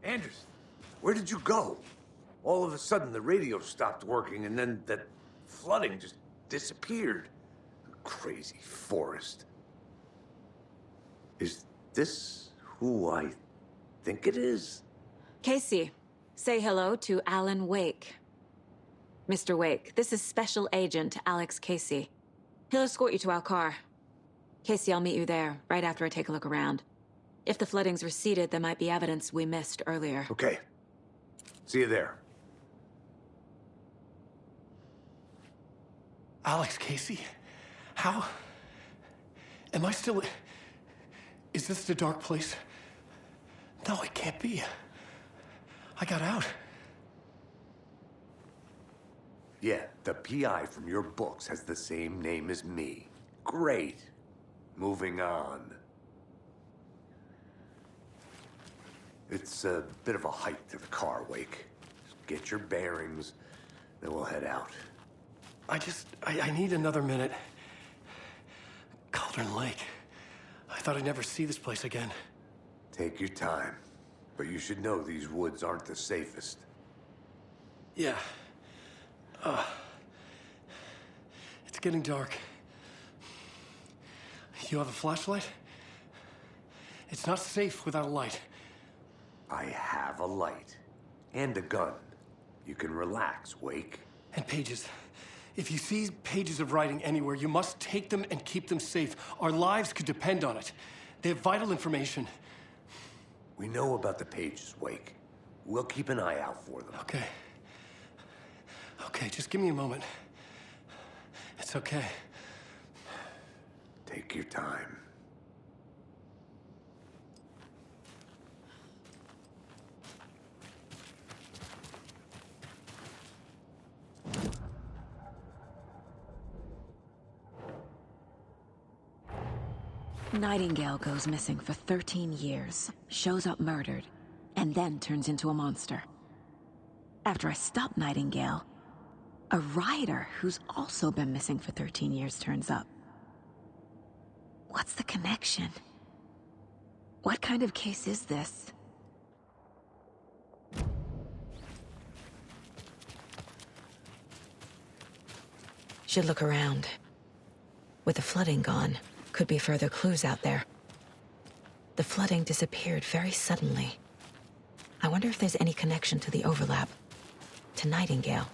Anderson, where did you go? All of a sudden, the radio stopped working, and then that flooding just disappeared. Crazy forest. Is this who I think it is? Casey, say hello to Alan Wake. Mr. Wake, this is Special Agent Alex Casey. He'll escort you to our car. Casey, I'll meet you there, right after I take a look around. If the flooding's receded, there might be evidence we missed earlier. Okay. See you there. Alex Casey? How? Am I still... Is this the dark place? No, it can't be. I got out. Yeah, the PI from your books has the same name as me. Great. Moving on. It's a bit of a hike to the car, Wake. Just get your bearings, then we'll head out. I need another minute. Cauldron Lake. I thought I'd never see this place again. Take your time. But you should know these woods aren't the safest. Yeah. It's getting dark. You have a flashlight? It's not safe without a light. I have a light. And a gun. You can relax, Wake. And pages. If you see pages of writing anywhere, you must take them and keep them safe. Our lives could depend on it. They have vital information. We know about the pages, Wake. We'll keep an eye out for them. Okay. Okay, just give me a moment. It's okay. Take your time. Nightingale goes missing for 13 years, shows up murdered, and then turns into a monster. After I stop Nightingale, a rider who's also been missing for 13 years turns up. What's the connection? What kind of case is this? Should look around. With the flooding gone, could be further clues out there. The flooding disappeared very suddenly. I wonder if there's any connection to the overlap. To Nightingale.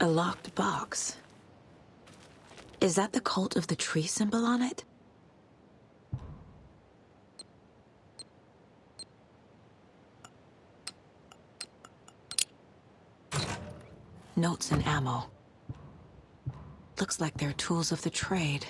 A locked box. Is that the cult of the tree symbol on it? Notes and ammo. Looks like they're tools of the trade.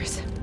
upstairs.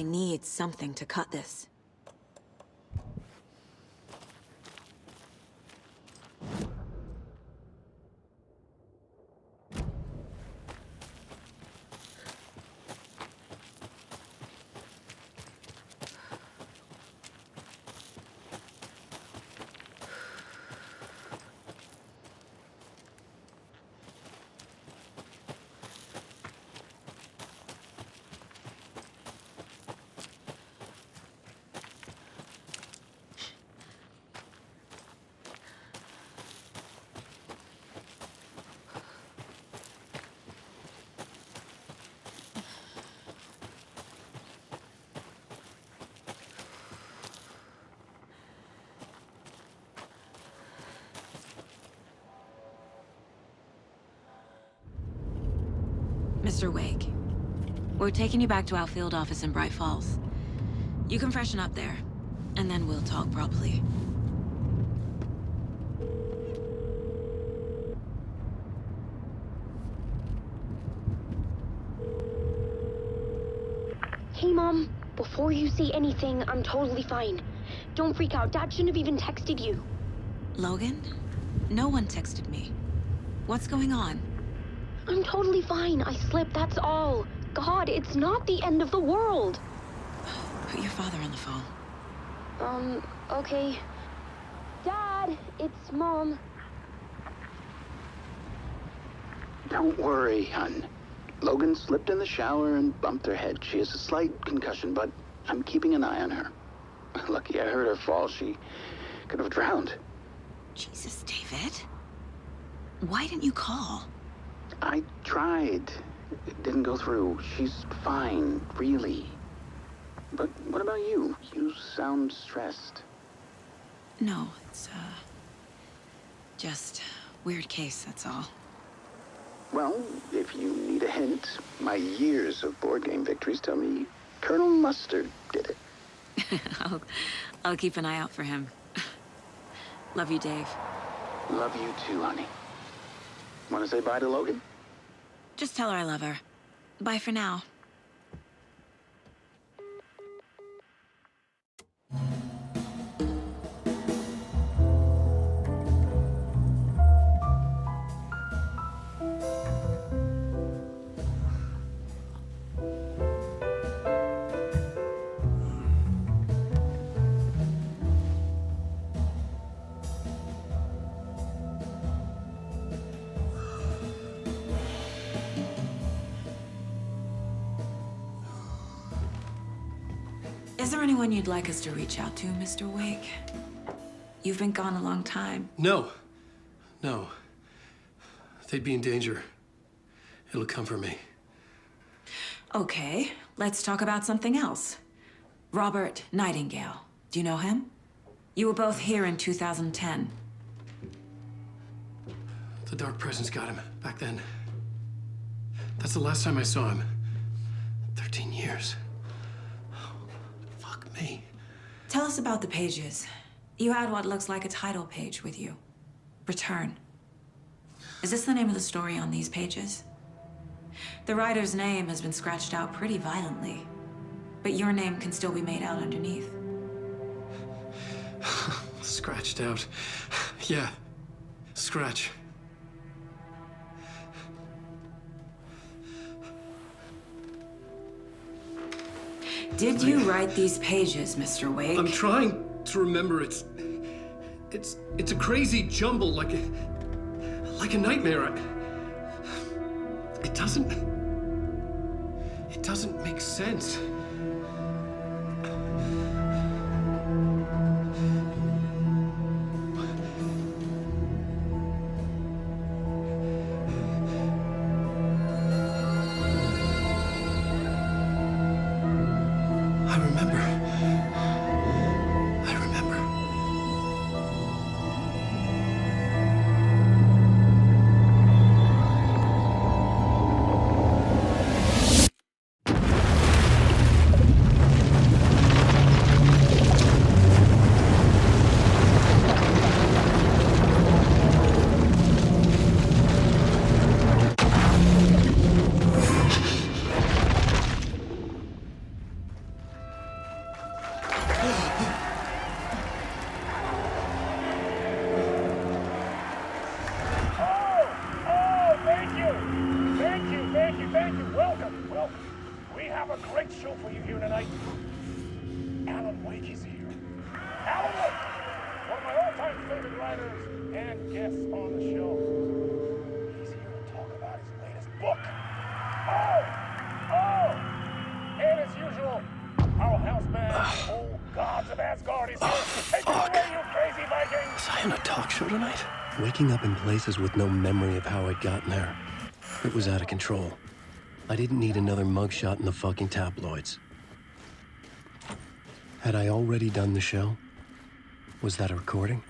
I need something to cut this. Mr. Wake, We're taking you back to our field office in Bright Falls. You can freshen up there, and then we'll talk properly. Hey, Mom. Before you say anything, I'm totally fine. Don't freak out. Dad shouldn't have even texted you. Logan? No one texted me. What's going on? I'm totally fine. I slipped, that's all. God, it's not the end of the world. Put your father on the phone. Okay. Dad, it's Mom. Don't worry, hon. Logan slipped in the shower and bumped her head. She has a slight concussion, but I'm keeping an eye on her. Lucky I heard her fall. She could have drowned. Jesus, David. Why didn't you call? I tried. It didn't go through. She's fine, really. But what about you? You sound stressed. No, it's, just weird case, that's all. Well, if you need a hint, my years of board game victories tell me Colonel Mustard did it. I'll keep an eye out for him. Love you, Dave. Love you too, honey. Want to say bye to Logan? Just tell her I love her. Bye for now. Is there anyone you'd like us to reach out to, Mr. Wake? You've been gone a long time. No. They'd be in danger. It'll come for me. Okay, let's talk about something else. Robert Nightingale. Do you know him? You were both here in 2010. The Dark Presence got him back then. That's the last time I saw him. 13 years. Fuck me. Tell us about the pages. You had what looks like a title page with you. Return. Is this the name of the story on these pages? The writer's name has been scratched out pretty violently, but your name can still be made out underneath. Scratched out. Yeah. Scratch. Did you write these pages, Mr. Wake? I'm trying to remember. It's a crazy jumble, like a nightmare. It doesn't make sense. I remember. Thank you. Welcome. We have a great show for you here tonight. Alan Wake is here. Alan Wake, one of my all-time favorite writers and guests on the show. He's here to talk about his latest book. And as usual, our house band, old gods of Asgard, is here. Take it away, you crazy Vikings! Was I on a talk show tonight? Waking up in places with no memory of how I'd gotten there. It was out of control. I didn't need another mugshot in the fucking tabloids. Had I already done the show? Was that a recording?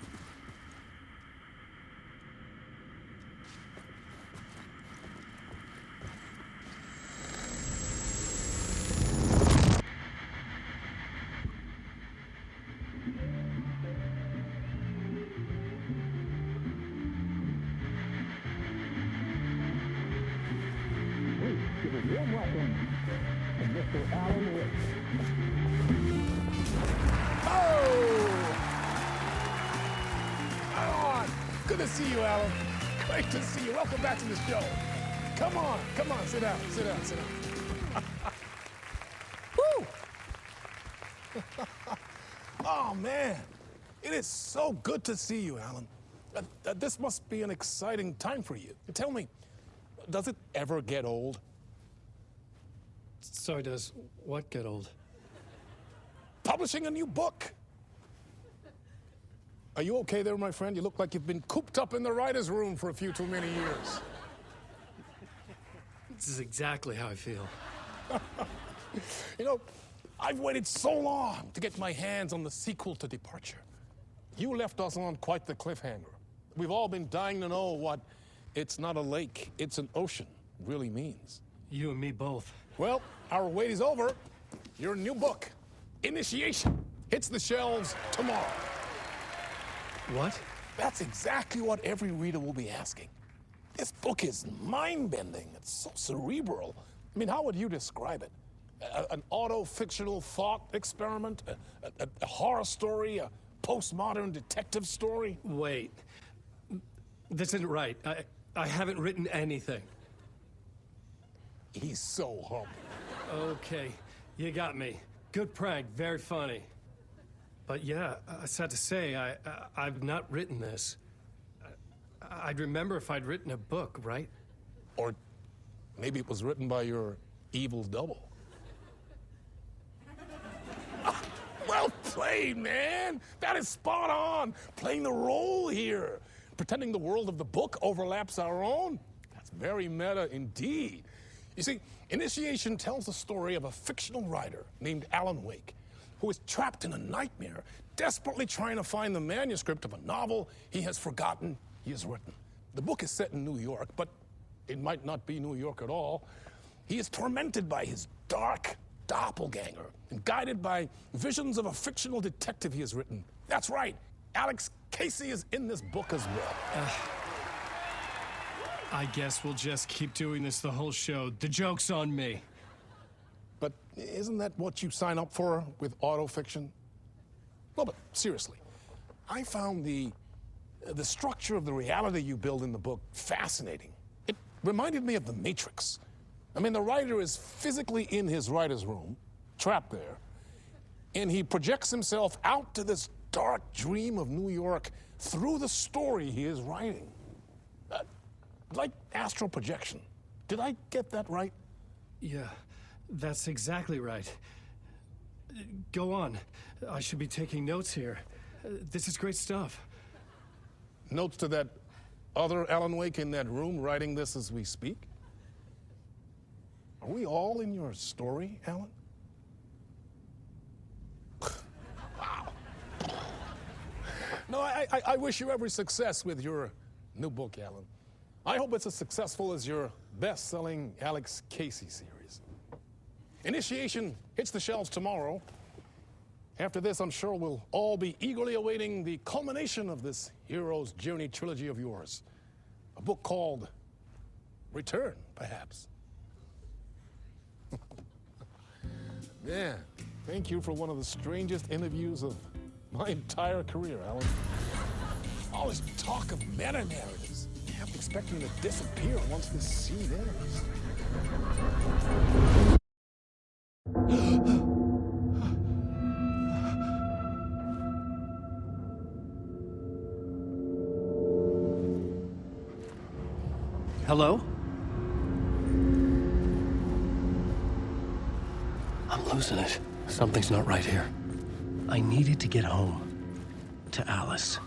warm welcome to Mr. Alan Wake. Oh! Alan! Good to see you, Alan. Great to see you. Welcome back to the show. Come on, sit down. Woo! Oh, man. It is so good to see you, Alan. This must be an exciting time for you. Tell me, does it ever get old? So does what get old? Publishing a new book. Are you okay there, my friend? You look like you've been cooped up in the writer's room for a few too many years. This is exactly how I feel. You know, I've waited so long to get my hands on the sequel to Departure. You left us on quite the cliffhanger. We've all been dying to know what "it's not a lake, it's an ocean" really means. You and me both. Well, our wait is over. Your new book, Initiation, hits the shelves tomorrow. What? That's exactly what every reader will be asking. This book is mind-bending. It's so cerebral. I mean, how would you describe it? An auto-fictional thought experiment? A horror story? A postmodern detective story? Wait. This isn't right. I haven't written anything. He's so humble. Okay, you got me. Good prank, very funny. But yeah, sad to say, I've not written this. I'd remember if I'd written a book, right? Or maybe it was written by your evil double. Well played, man. That is spot on. Playing the role here. Pretending the world of the book overlaps our own. That's very meta indeed. You see, Initiation tells the story of a fictional writer named Alan Wake, who is trapped in a nightmare, desperately trying to find the manuscript of a novel he has forgotten he has written. The book is set in New York, but it might not be New York at all. He is tormented by his dark doppelganger and guided by visions of a fictional detective he has written. That's right, Alex Casey is in this book as well. I guess we'll just keep doing this the whole show. The joke's on me. But isn't that what you sign up for with autofiction? Well, but seriously, I found the structure of the reality you build in the book fascinating. It reminded me of The Matrix. I mean, the writer is physically in his writer's room, trapped there, and he projects himself out to this dark dream of New York through the story he is writing. Like astral projection. Did I get that right? Yeah, that's exactly right. Go on. I should be taking notes here. This is great stuff. Notes to that other Alan Wake in that room writing this as we speak? Are we all in your story, Alan? Wow. No, I wish you every success with your new book, Alan. I hope it's as successful as your best-selling Alex Casey series. Initiation hits the shelves tomorrow. After this, I'm sure we'll all be eagerly awaiting the culmination of this hero's journey trilogy of yours. A book called Return, perhaps. Man, thank you for one of the strangest interviews of my entire career, Alan. All this talk of meta-narratives. I kept expecting to disappear once this scene ends. Hello? I'm losing it. Something's not right here. I needed to get home. To Alice.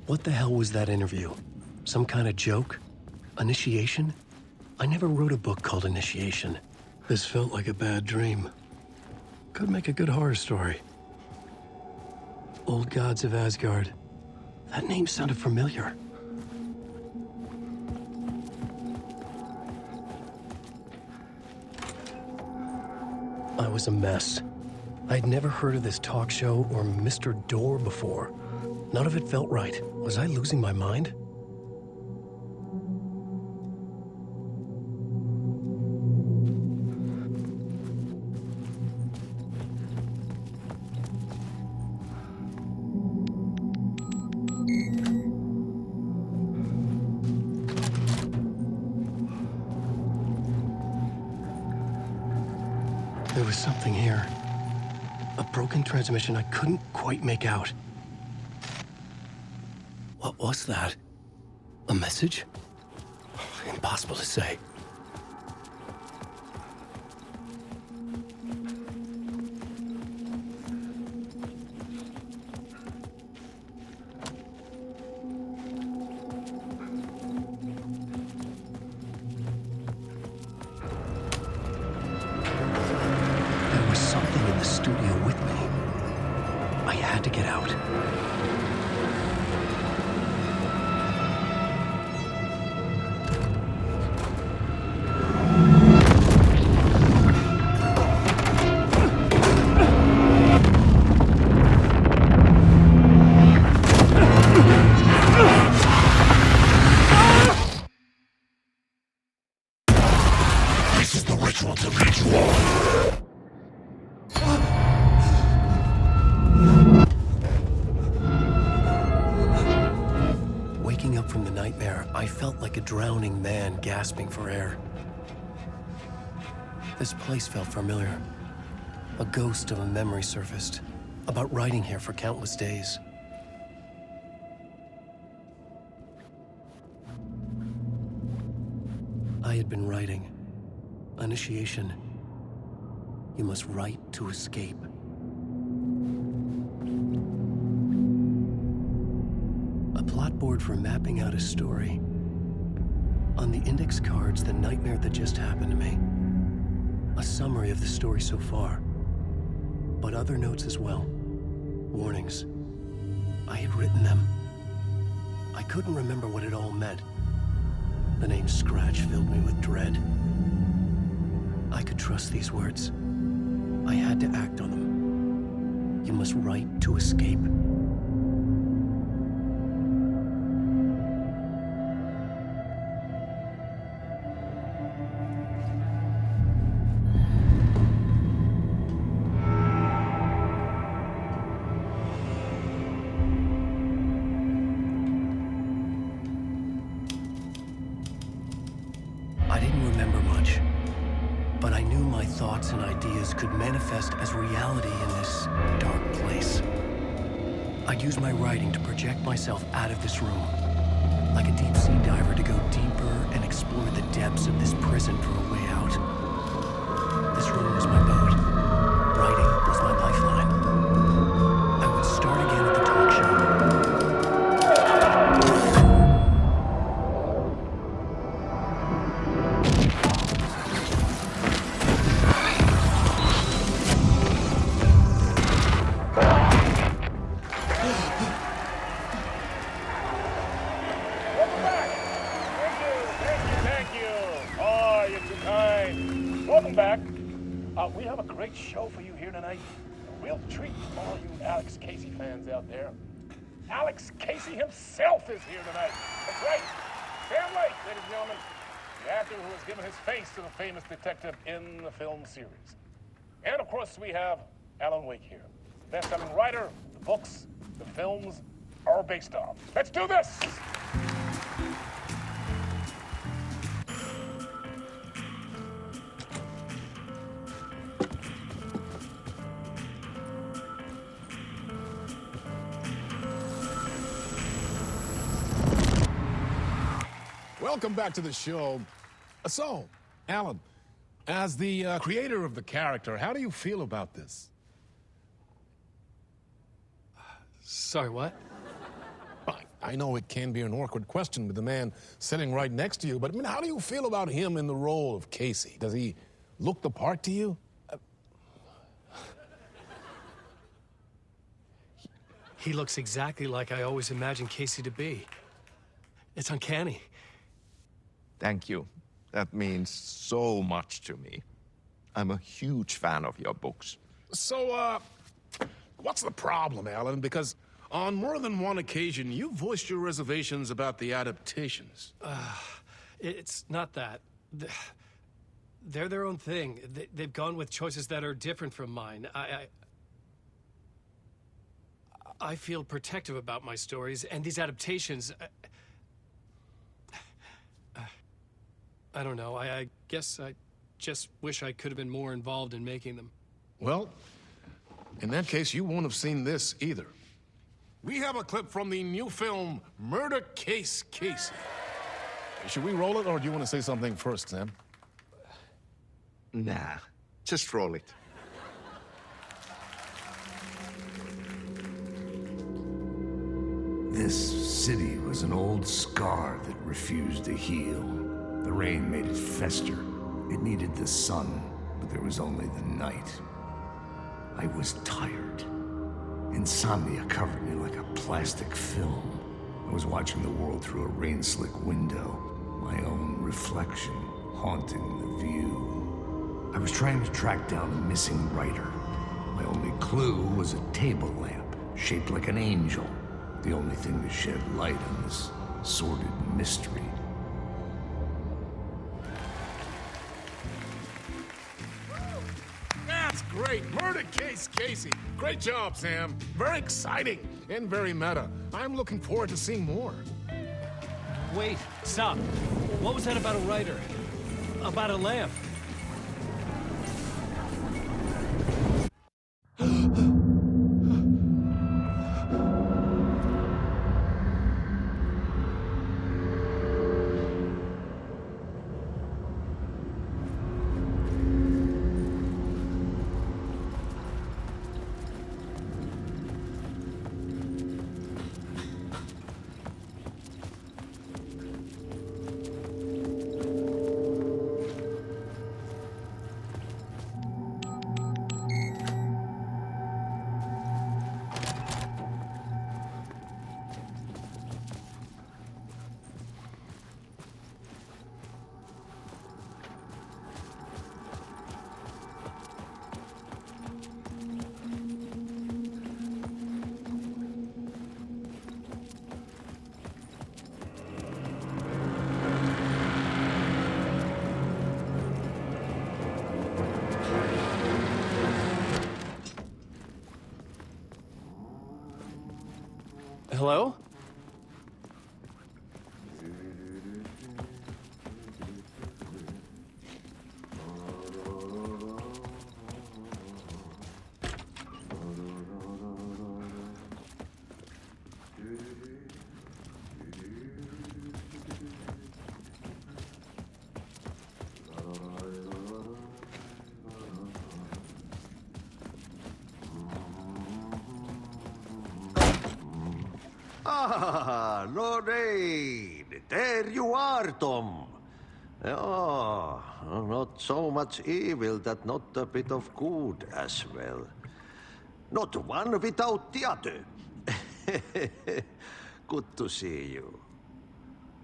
What the hell was that interview? Some kind of joke? Initiation? I never wrote a book called Initiation. This felt like a bad dream. Could make a good horror story. Old gods of Asgard. That name sounded familiar. I was a mess. I'd never heard of this talk show or Mr. Door before. None of it felt right. Was I losing my mind? There was something here. A broken transmission I couldn't quite make out. What was that? A message? Impossible to say. There was something in the studio with me. I had to get out. This is the ritual to reach war. Waking up from the nightmare, I felt like a drowning man gasping for air. This place felt familiar. A ghost of a memory surfaced, about riding here for countless days. I had been writing. Initiation. You must write to escape. A plot board for mapping out a story. On the index cards, the nightmare that just happened to me. A summary of the story so far. But other notes as well. Warnings. I had written them. I couldn't remember what it all meant. The name Scratch filled me with dread. I could trust these words. I had to act on them. You must write to escape. I didn't remember much, but I knew my thoughts and ideas could manifest as reality in this dark place. I'd use my writing to project myself out of this room, like a deep-sea diver to go deeper and explore the depths of this prison for a way out. This room was my boat. Writing was my lifeline. I would start again at the talk show. Welcome back. Thank you. Oh, you're too kind. Welcome back. We have a great show for you here tonight. A real treat for all you Alex Casey fans out there. Alex Casey himself is here tonight. That's right. Sam Lake, ladies and gentlemen. The actor who has given his face to the famous detective in the film series. And of course, we have Alan Wake here. Best-selling writer, the books, the films are based on. Let's do this! Welcome back to the show. So, Alan, as the creator of the character, how do you feel about this? Sorry, what? I know it can be an awkward question with the man sitting right next to you, but I mean, how do you feel about him in the role of Casey? Does he look the part to you? He looks exactly like I always imagined Casey to be. It's uncanny. Thank you. That means so much to me. I'm a huge fan of your books. So, what's the problem, Alan? Because on more than one occasion, you voiced your reservations about the adaptations. It's not that. They're their own thing. They've gone with choices that are different from mine. I feel protective about my stories, and these adaptations... I don't know. I guess I just wish I could have been more involved in making them. Well, in that case, you won't have seen this either. We have a clip from the new film, Murder Case Casey. Should we roll it, or do you want to say something first, Sam? Nah, just roll it. This city was an old scar that refused to heal. The rain made it fester. It needed the sun, but there was only the night. I was tired. Insomnia covered me like a plastic film. I was watching the world through a rain-slick window, my own reflection haunting the view. I was trying to track down a missing writer. My only clue was a table lamp, shaped like an angel. The only thing to shed light on this sordid mystery. That's great! Murder Case Casey! Great job, Sam. Very exciting and very meta. I'm looking forward to seeing more. Wait, stop. What was that about a writer? About a lamp? Hello? Ah, Lorraine! There you are, Tom. Oh, not so much evil that not a bit of good as well. Not one without the other. Good to see you.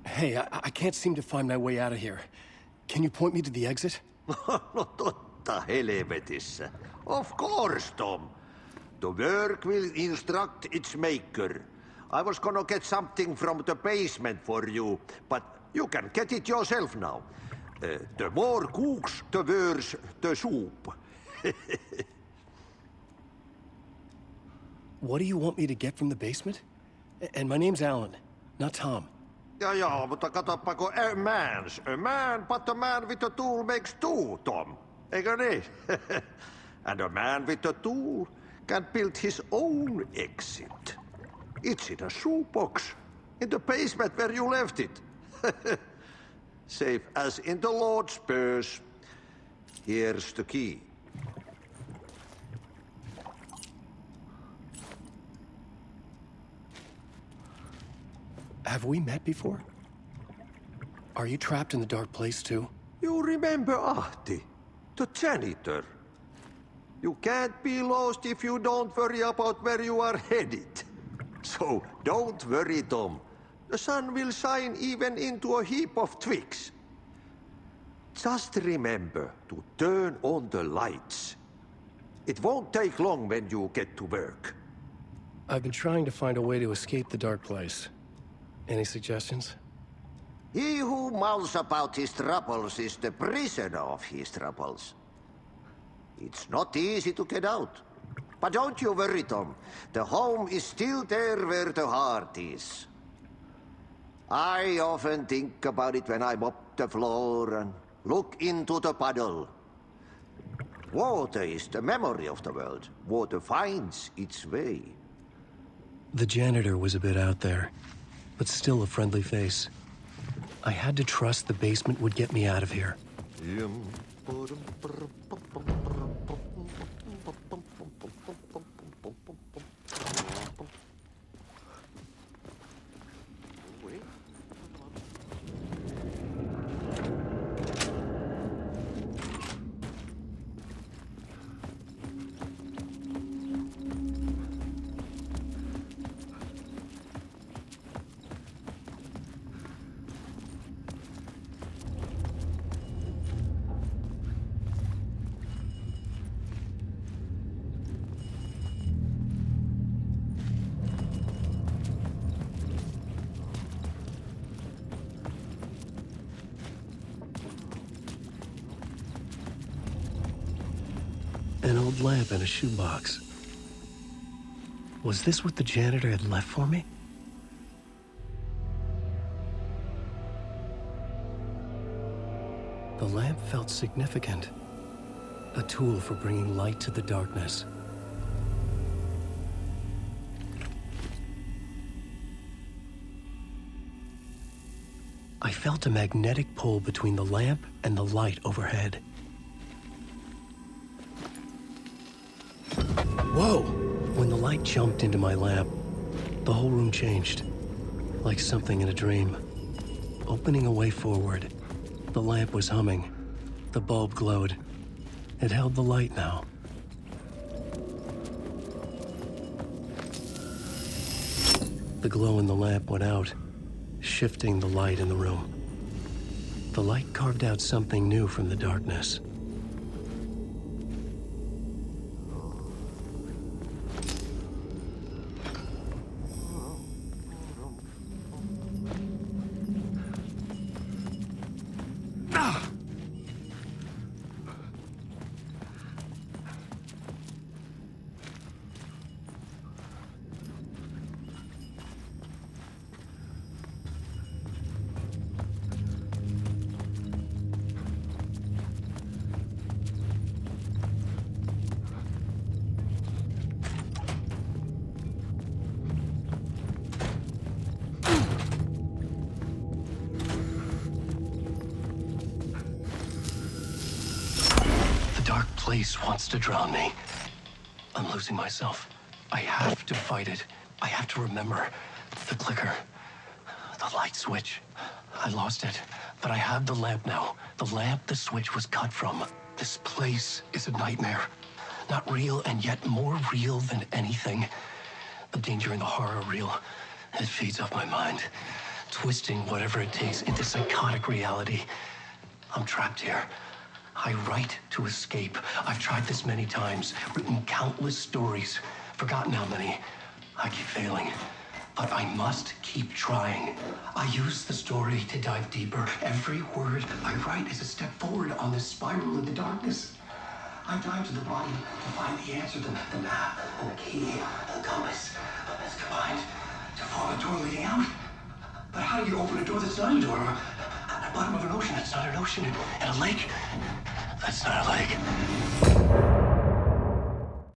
Hey, I can't seem to find my way out of here. Can you point me to the exit? No totta helvetissä. Of course, Tom. The work will instruct its maker. I was gonna get something from the basement for you, but you can get it yourself now. The more cooks, the worse the soup. What do you want me to get from the basement? And my name's Alan, not Tom. Ja, mutta katoppa kun a man, but a man with a tool makes two, Tom. Eikö niin? And a man with a tool can build his own exit. It's in a shoebox, in the basement where you left it. Safe as in the Lord's purse. Here's the key. Have we met before? Are you trapped in the dark place too? You remember Ahti, the janitor. You can't be lost if you don't worry about where you are headed. So don't worry, Tom. The sun will shine even into a heap of twigs. Just remember to turn on the lights. It won't take long when you get to work. I've been trying to find a way to escape the dark place. Any suggestions? He who mouths about his troubles is the prisoner of his troubles. It's not easy to get out. But don't you worry, Tom. The home is still there where the heart is. I often think about it when I mop the floor and look into the puddle. Water is the memory of the world. Water finds its way. The janitor was a bit out there, but still a friendly face. I had to trust the basement would get me out of here. An old lamp in a shoebox. Was this what the janitor had left for me? The lamp felt significant. A tool for bringing light to the darkness. I felt a magnetic pull between the lamp and the light overhead. Whoa! When the light jumped into my lamp, the whole room changed, like something in a dream. Opening a way forward, the lamp was humming. The bulb glowed. It held the light now. The glow in the lamp went out, shifting the light in the room. The light carved out something new from the darkness. Place wants to drown me. I'm losing myself. I have to fight it. I have to remember. The clicker. The light switch. I lost it. But I have the lamp now. The lamp the switch was cut from. This place is a nightmare. Not real, and yet more real than anything. The danger and the horror are real. It feeds off my mind. Twisting whatever it takes into psychotic reality. I'm trapped here. I write to escape. I've tried this many times, written countless stories, forgotten how many. I keep failing, but I must keep trying. I use the story to dive deeper. Every word I write is a step forward on this spiral in the darkness. I dive to the bottom to find the answer, the map, and the key, and the compass. It's combined to form a door leading out. But how do you open a door that's not a door? At the bottom of an ocean that's not an ocean, and a lake that's not a lake.